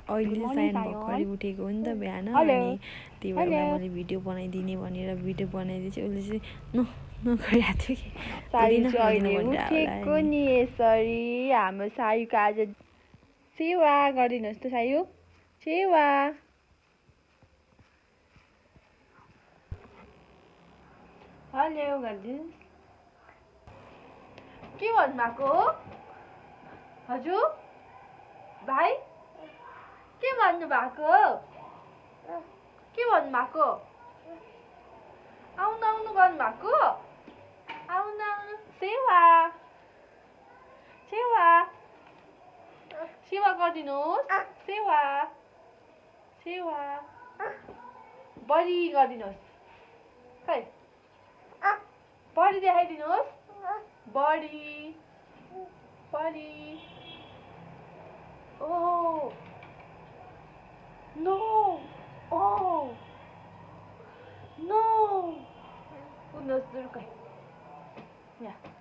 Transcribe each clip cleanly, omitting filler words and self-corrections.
अहिले सायद भर्खरै उठेको हो नि त बिहान अनि त्यही भएर उसलाई मैले भिडियो बनाइदिने भनेर भिडियो बनाइदिएछु उसले चाहिँ नगरिरहेको थियो कि सायु चाहिँ अहिले उठेको नि यसरी हाम्रो सायुको आज सेवा गरिदिनुहोस् त सायु सेवा हेलो गरिदिनुहोस् के भन्नुभएको हो हजुर भाइ के भन्नुभएको के भन्नुभएको आउनु आउनु गर्नुभएको आउनु आउनु सेवा सेवा सेवा गरिदिनुहोस् सेवा सेवा बढी गरिदिनुहोस् खै बढी देखाइदिनुहोस् बढी बढी ओ नो ओ नो उन्नुहोस् दुर्कै यहाँ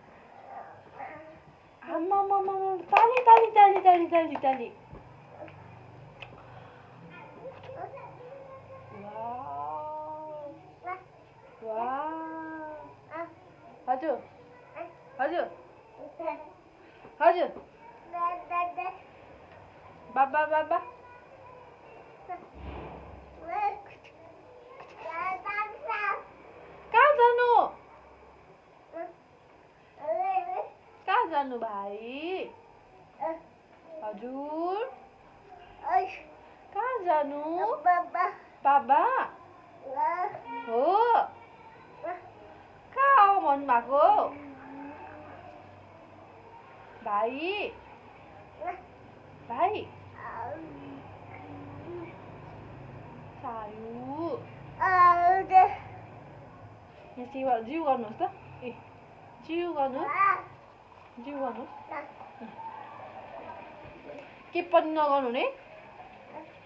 आम्मा ताली ताली ताली ताली ताली ताली हजुर हजुर हजुर बाबा बाबा कहाँ जानु कहाँ जानु भाइ हजुर कहाँ जानु बाबा हो कहाँ आऊ भन्नुभएको भाइ भाइ सायु यहाँ सेवा जिउ गर्नुहोस् त ए जिउ गर्नुहोस् जिउ गर्नुहोस् के पनि नगर्नु हुने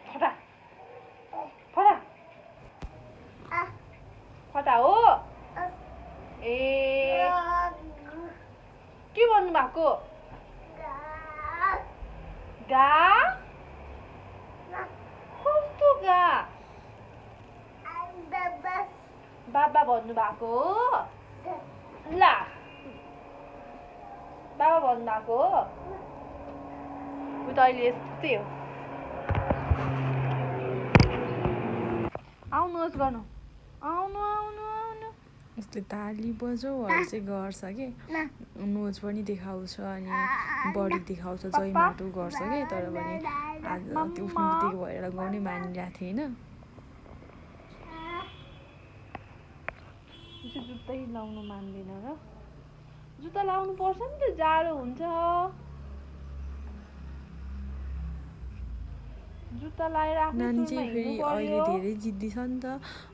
फटा फटा फटा हो ए के भन्नुभएको गा कस्तो गा बाबा भन्नुभएको ल बाबा भन्नुभएको उ त अहिले यस्तै हो आउनुहोस् गर्नु आउनु आउनु आउनु उसले ताली बजाउहरू चाहिँ गर्छ कि नोज पनि देखाउँछ अनि बडी देखाउँछ जय माटो गर्छ कि तर पनि आज त्यो उफ्नु बित्तिकै भएर गाउनै मानिरहेको थिएन जुत्तै लाउनु मान्दैन र जुत्ता लाउनु पर्छ नि त जाडो हुन्छ जुत्ता लाएर नानी चाहिँ फेरि अहिले धेरै जिद्दी छ नि त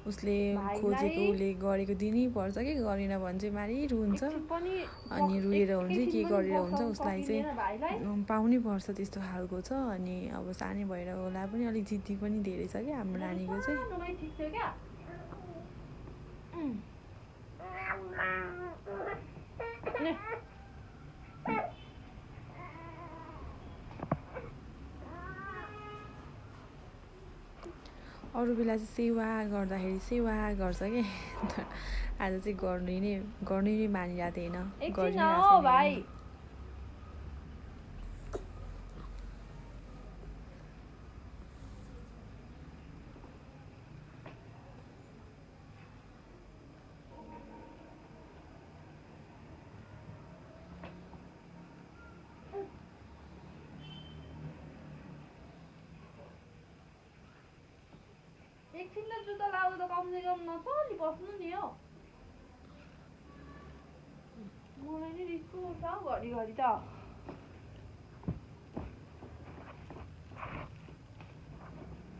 उसले खोजेको उसले गरेको दिनै पर्छ कि गरेन भने चाहिँ मारिरहन्छ अनि रुएर हुन्छ के गरेर हुन्छ उसलाई चाहिँ पाउनै पर्छ त्यस्तो खालको छ अनि अब सानै भएर होला पनि अलिक जिद्दी पनि धेरै छ क्या हाम्रो नानीको चाहिँ अरू बेला चाहिँ सेवा गर्दाखेरि सेवा गर्छ कि आज चाहिँ गर्नै नै मानिरहेको थिएन गरिरहेको एकछिन जुत्ता लाउँदा त कमसेकम नचली बस्नु नि हो मलाई नि रिस उठ्छ घरिघरि त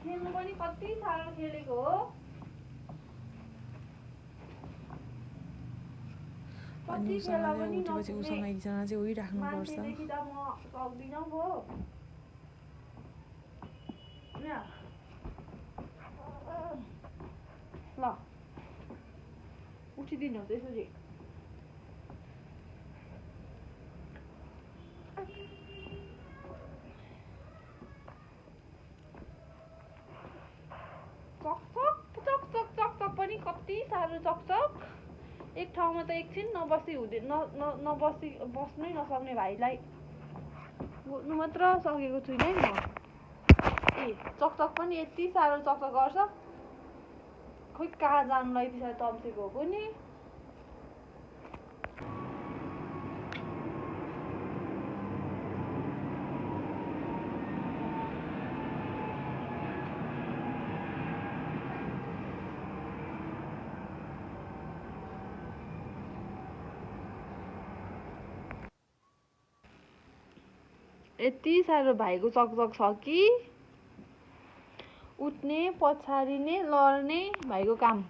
खेल्नु पनि कति साह्रो खेलेको हो अनि उठेपछि उसँग एकजना चाहिँ उहिराख्नुपर्छ मान्छेदेखि त म सक्दिनँ भो ल उठिदिनुहोस् यसरी चकचक एक ठाउँमा त एकछिन नबसी हुँदैन बस्नै नसक्ने भाइलाई बोल्नु मात्र सकेको छुइनँ नि म। ए चकचक पनि यति साह्रो चकचक गर्छ, खोइ कहाँ जानुलाई यति साह्रो तम्सेको हो कुनि। यति साह्रो भाइको चकचक छ कि उठ्ने पछारिने लड्ने भाइको काम।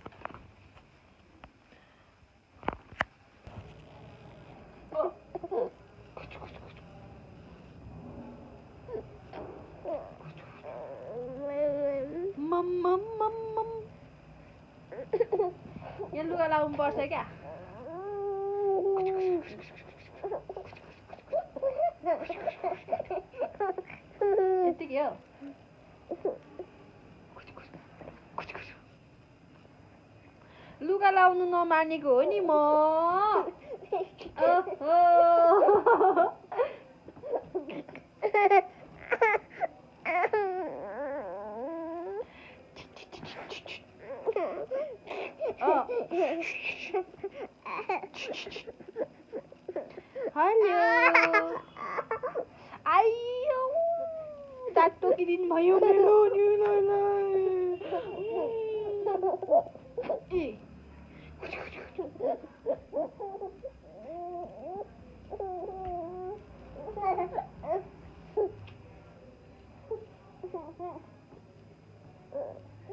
यहाँ लुगा लाउनु पर्छ क्या। यतिकै हो। लुगा लाउनु नमानेको हो नि म। हेलो आइयो दात टोकिदिनु भयो मेरो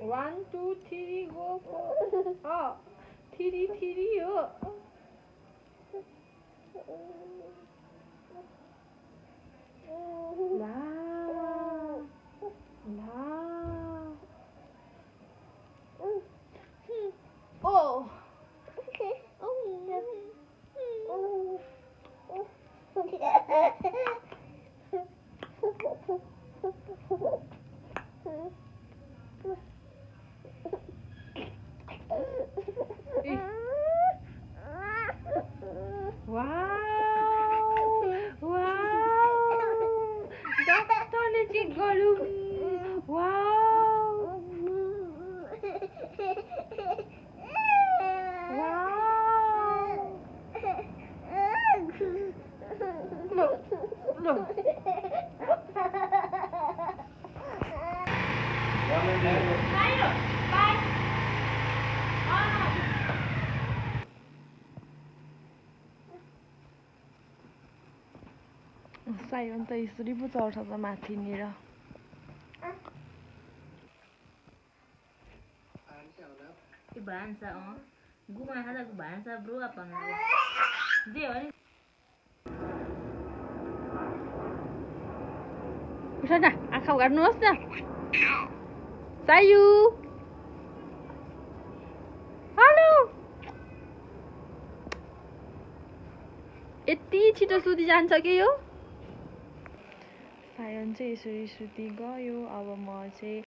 One, two, three, go for three हो। ला ओ डक्टरले चेक गरौँ। साइवन त यसरी पो चढ्छ त माथिनिर। भान्सा गुमा खाँदाको भान्सा ब्रो अपन जे हो नि। उठ न आँखा उघार्नुहोस् न सायु। हेलो यति छिटो सुति जान्छ के यो। सायन चाहिँ यसरी सुति गयो। अब म चाहिँ